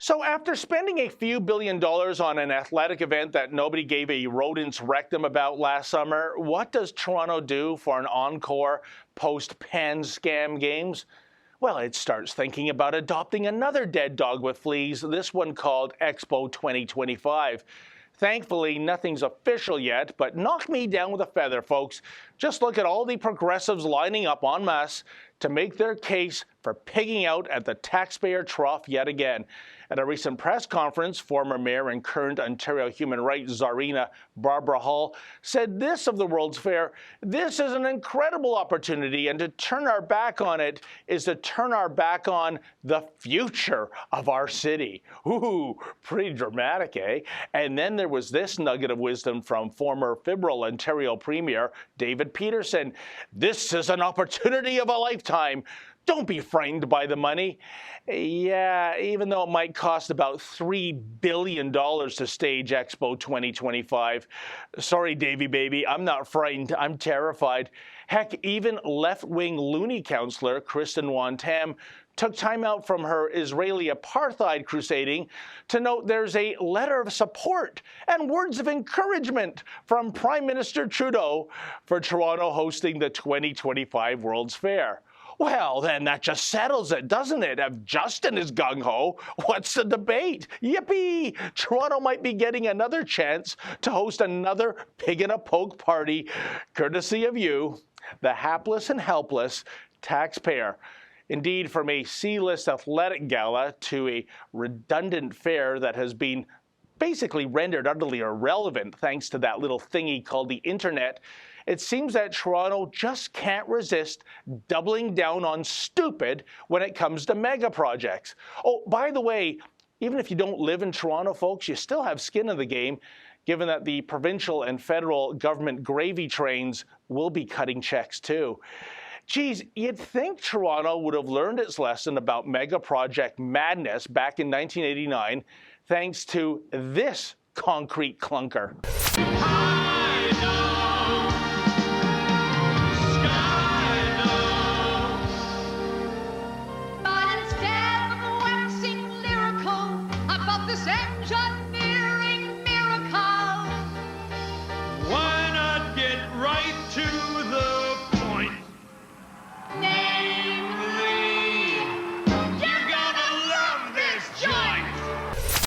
So after spending a few $1 billion on an athletic event that nobody gave a rodent's rectum about last summer, what does Toronto do for an encore post-Pan scam games? Well, it starts thinking about adopting another dead dog with fleas, this one called Expo 2025. Thankfully, nothing's official yet, but knock me down with a feather, folks. Just look at all the progressives lining up en masse to make their case for pigging out at the taxpayer trough yet again. At a recent press conference, former mayor and current Ontario human rights czarina Barbara Hall said this of the World's Fair: "This is an incredible opportunity, and to turn our back on it is to turn our back on the future of our city." Ooh, pretty dramatic, eh? And then there was this nugget of wisdom from former Federal Ontario Premier David Peterson: "This is an opportunity of a lifetime. Don't be frightened by the money." Yeah, even though it might cost about $3 billion to stage Expo 2025. Sorry, Davy baby, I'm not frightened, I'm terrified. Heck, even left-wing loony councillor Kristen Wantam took time out from her Israeli apartheid crusading to note there's a letter of support and words of encouragement from Prime Minister Trudeau for Toronto hosting the 2025 World's Fair. Well, then that just settles it, doesn't it? If Justin is gung-ho, what's the debate? Yippee! Toronto might be getting another chance to host another pig-in-a-poke party, courtesy of you, the hapless and helpless taxpayer. Indeed, from a C-list athletic gala to a redundant fair that has been basically rendered utterly irrelevant thanks to that little thingy called the internet, it seems that Toronto just can't resist doubling down on stupid when it comes to mega projects. Oh, by the way, even if you don't live in Toronto, folks, you still have skin in the game, given that the provincial and federal government gravy trains will be cutting checks too. Geez, you'd think Toronto would have learned its lesson about mega project madness back in 1989, thanks to this concrete clunker.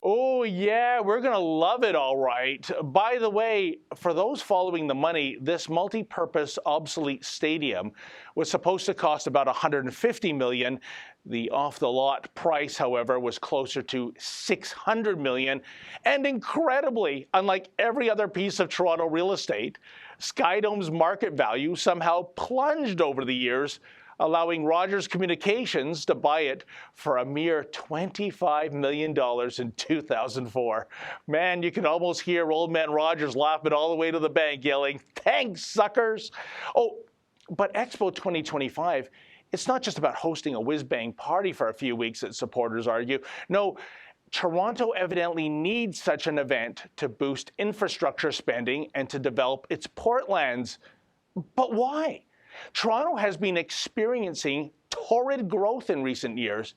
Oh yeah, we're gonna love it, all right. By the way, for those following the money, this multi-purpose obsolete stadium was supposed to cost about $150 million. The off-the-lot price, however, was closer to $600 million. And incredibly, unlike every other piece of Toronto real estate, Skydome's market value somehow plunged over the years, allowing Rogers Communications to buy it for a mere $25 million in 2004. Man, you can almost hear old man Rogers laughing all the way to the bank, yelling, "Thanks, suckers!" Oh, but Expo 2025, it's not just about hosting a whiz-bang party for a few weeks, as supporters argue. No, Toronto evidently needs such an event to boost infrastructure spending and to develop its portlands. But why? Toronto has been experiencing torrid growth in recent years.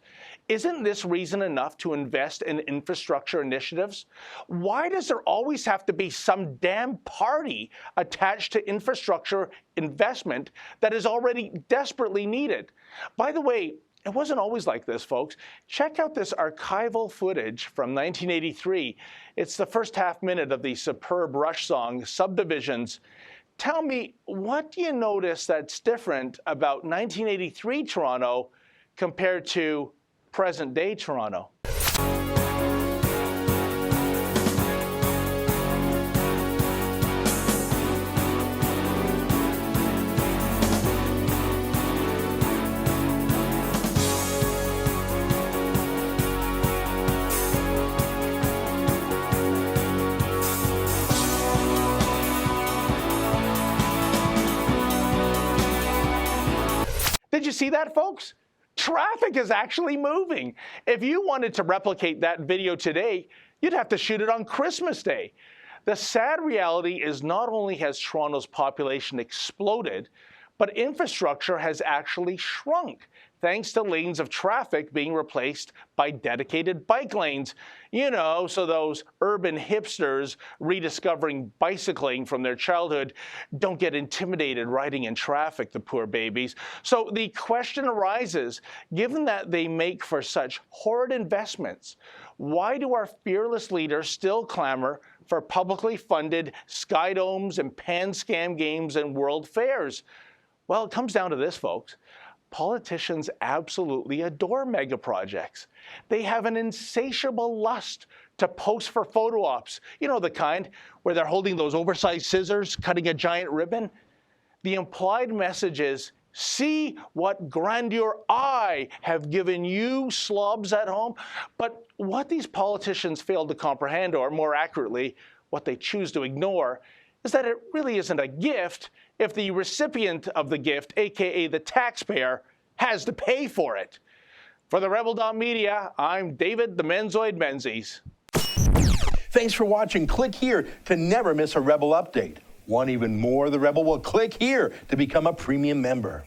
Isn't this reason enough to invest in infrastructure initiatives? Why does there always have to be some damn party attached to infrastructure investment that is already desperately needed? By the way, it wasn't always like this, folks. Check out this archival footage from 1983. It's the first half minute of the superb Rush song, Subdivisions. Tell me, what do you notice that's different about 1983 Toronto compared to present-day Toronto? Did you see that, folks? Traffic is actually moving. If you wanted to replicate that video today, you'd have to shoot it on Christmas Day. The sad reality is not only has Toronto's population exploded, but infrastructure has actually shrunk, thanks to lanes of traffic being replaced by dedicated bike lanes. You know, so those urban hipsters rediscovering bicycling from their childhood don't get intimidated riding in traffic, the poor babies. So the question arises, given that they make for such horrid investments, why do our fearless leaders still clamor for publicly funded sky domes and pan scam games and world fairs? Well, it comes down to this, folks. Politicians absolutely adore mega projects. They have an insatiable lust to pose for photo ops. You know, the kind where they're holding those oversized scissors, cutting a giant ribbon. The implied message is, see what grandeur I have given you slobs at home. But what these politicians fail to comprehend, or more accurately, what they choose to ignore, is that it really isn't a gift if the recipient of the gift, aka the taxpayer, has to pay for it. For the Rebel.media, I'm David the Menzoid Menzies. Thanks for watching. Click here to never miss a Rebel update. Want even more of the Rebel? Well, click here to become a premium member.